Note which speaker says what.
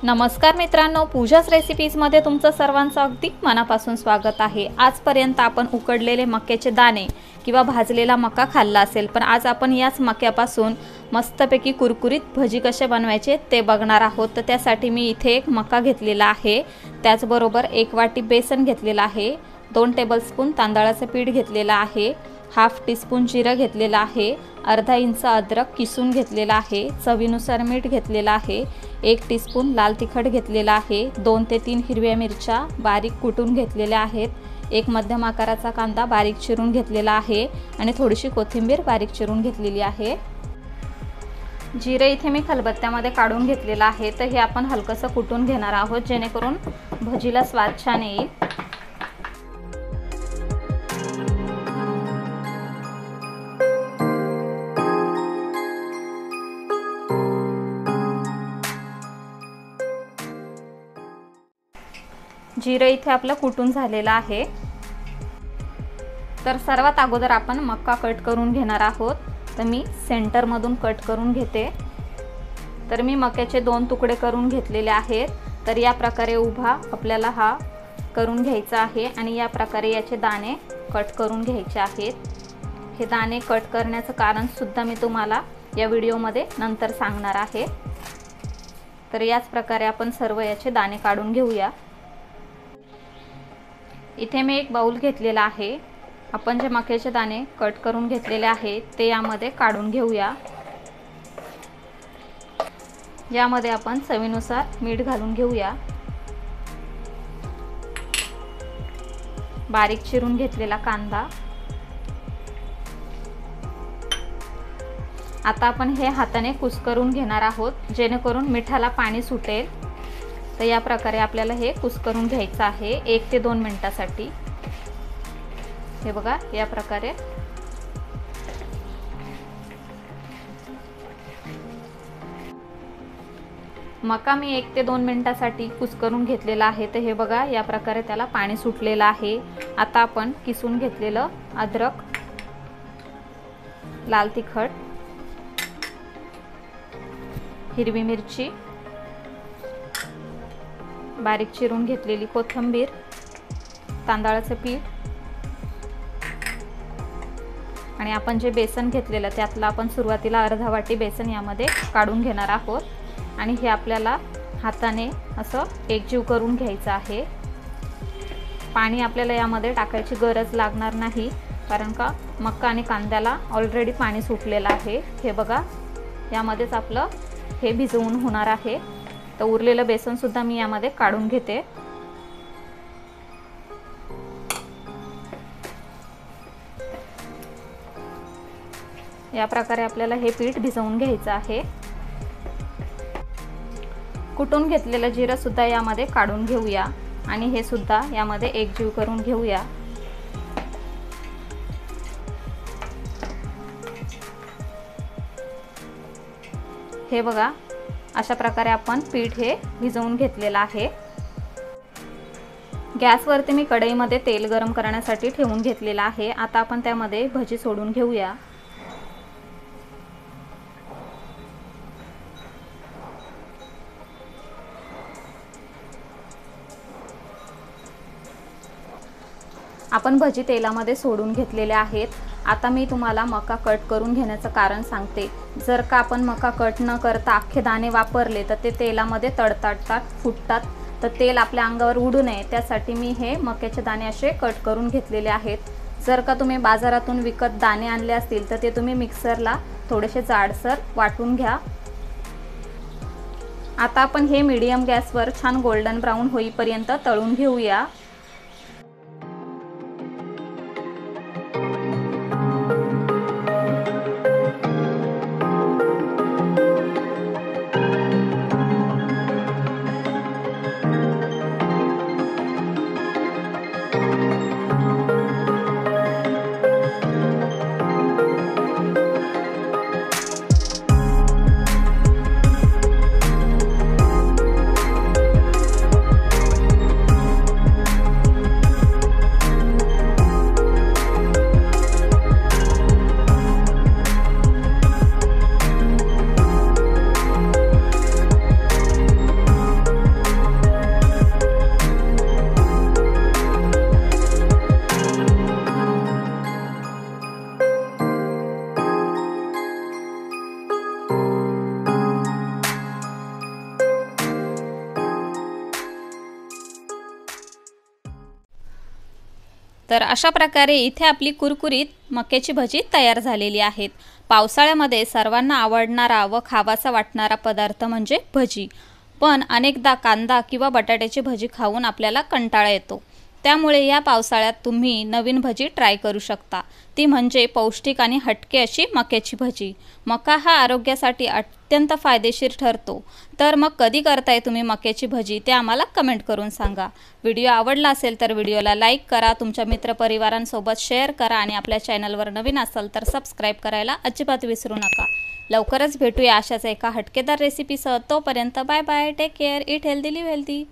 Speaker 1: नमस्कार मित्रांनो, पूजास रेसिपीजमध्ये तुमचं सर्वांचं अगदी मनापासून स्वागत आहे। आजपर्यंत आपण उकडलेले मक्याचे दाणे किंवा भाजलेला मका खाल्ला असेल, पण आज आपण याच मक्यापासून मस्तपैकी कुरकुरीत भजी कसे बनवायचे ते बघणार आहोत। तर त्यासाठी मी इथे एक मका घेतलेला आहे, त्याचबरोबर 1 वाटी बेसन घेतलेला आहे, 2 टेबलस्पून तांदळाचे पीठ घेतलेला आहे, हाफ टीस्पून जिरं घेतलेला आहे, अर्धा इंच अद्रक किसून घेतलेला आहे, चवीनुसार मीठ घेतलेला आहे, 1 टीस्पून लाल तिखट घेतलेला आहे, 2 ते 3 हिरव्या मिरच्या बारीक कुटून घेतलेल्या आहेत, 1 मध्यम आकाराचा कांदा बारीक चिरून घेतलेला आहे आणि थोडीशी कोथिंबीर बारीक चिरून घेतलेली आहे। जिरे इथे मी खलबत्त्यामध्ये काढून घेतलेला आहे, तर हे आपण हलकसं कुटून घेणार आहोत जेणेकरून भजीला स्वाद छान येईल। जिरे इथे आपलं कुटून झालेलं आहे। तर सर्वात अगोदर आपण मक्का कट करून घेणार आहोत। तर मी सेंटर मधून कट करून घेते। तर मी मक्याचे 2 तुकडे करून घेतलेले आहेत। तर या प्रकारे उभा आपल्याला हा करून घ्यायचा आहे आणि या प्रकारे याचे दाणे कट करून घ्यायचे आहेत। हे दाणे कट करण्याचं कारण सुद्धा मी तुम्हाला या व्हिडिओमध्ये नंतर सांगणार आहे। तर याच प्रकारे आपण सर्व याचे दाणे काढून घेऊया। इथे मी एक बाउल घेतलेला आहे। आपण जे मक्याचे दाणे कट करून घेतलेले आहेत ते यामध्ये काढून घेऊया। यामध्ये आपण चवीनुसार मीठ घालून घेऊया, बारीक चिरून घेतलेला कांदा। आता आपण हे हाताने कुस्करून घेणार आहोत जेणेकरून मिठाला पाणी सुटेल। तर या प्रकारे आपल्याला हे कुस्करून घ्यायचं आहे 1 ते 2 मिनिटांसाठी। हे बघा, या प्रकारे मका मी 1 ते 2 मिनिटांसाठी कुस्करून घेतलेला आहे। तर हे बघा, या प्रकारे त्याला पाणी सुटलेलं आहे। आता आपण किसून घेतलेलं अद्रक, लाल तिखट, हिरवी मिरची, बारीक चिरून घेतलेली कोथिंबीर, तांदळाचे पीठ आणि आपण जे बेसन घेतलेलं त्यातला आपण सुरुवातीला अर्धा वाटी बेसन यामध्ये काढून घेणार आहोत आणि हे आपल्याला हाताने असं एकजीव करून घ्यायचं आहे। पाणी आपल्याला यामध्ये टाकायची गरज लागणार नाही, कारण का मक्का आणि कांद्याला ऑलरेडी पाणी सुटलेलं आहे। हे बघा, यामध्येच आपलं हे भिजवून होणार आहे। तर उरलेलं बेसन सुद्धा मी यामध्ये काढून घेते। या प्रकारे आपल्याला हे पीठ भिजवून घ्यायचं आहे। कुटून घेतलेलं जिरं सुद्धा यामध्ये काढून घेऊया आणि हे सुद्धा यामध्ये एकजीव करून घेऊया। हे बघा, अशा प्रकारे आपण पीठ हे भिजवून घेतलेलं आहे। गॅसवरती मी कढईमध्ये तेल गरम करण्यासाठी ठेवून घेतलेलं आहे। आता आपण त्यामध्ये भजी सोडून घेऊया। आपण भजी तेलामध्ये सोडून घेतलेले आहेत। आता मी तुम्हाला मका कट करून घेण्याचं कारण सांगते। जर का आपण मका कट न करता अख्खे दाणे वापरले तर ते तेलामध्ये तडतडतात, फुटतात। तर तेल आपल्या अंगावर उडू नये त्यासाठी मी हे मक्याचे दाणे असे कट करून घेतलेले आहेत। जर का तुम्ही बाजारातून विकत दाणे आणले असतील तर ते तुम्ही मिक्सरला थोडेसे जाडसर वाटून घ्या। आता आपण हे मीडियम गॅसवर छान गोल्डन ब्राऊन होईपर्यंत तळून घेऊया। तर अशा प्रकारे इथे आपली कुरकुरीत मक्याची भजी तयार झालेली आहेत। पावसाळ्यामध्ये सर्वांना आवडणारा व खावासा वाटणारा पदार्थ म्हणजे भजी, पण अनेकदा कांदा किंवा बटाट्याची भजी खाऊन आपल्याला कंटाळा येतो। त्यामुळे या पावसाळ्यात तुम्ही नवीन भजी ट्राय करू शकता, ती म्हणजे पौष्टिक आणि हटके अशी मक्याची भजी। मका हा आरोग्यासाठी अत्यंत फायदेशीर ठरतो, तर मग कधी करताय तुम्ही मक्याची भजी ते आम्हाला कमेंट करून सांगा। व्हिडिओ आवडला असेल तर व्हिडिओला लाईक करा, तुमच्या मित्रपरिवारांसोबत शेअर करा आणि आपल्या चॅनलवर नवीन असाल तर सबस्क्राईब करायला अजिबात विसरू नका। लवकरच भेटूया अशाच एका हटकेदार रेसिपीसह। तोपर्यंत bye bye, take care, eat healthy live healthy.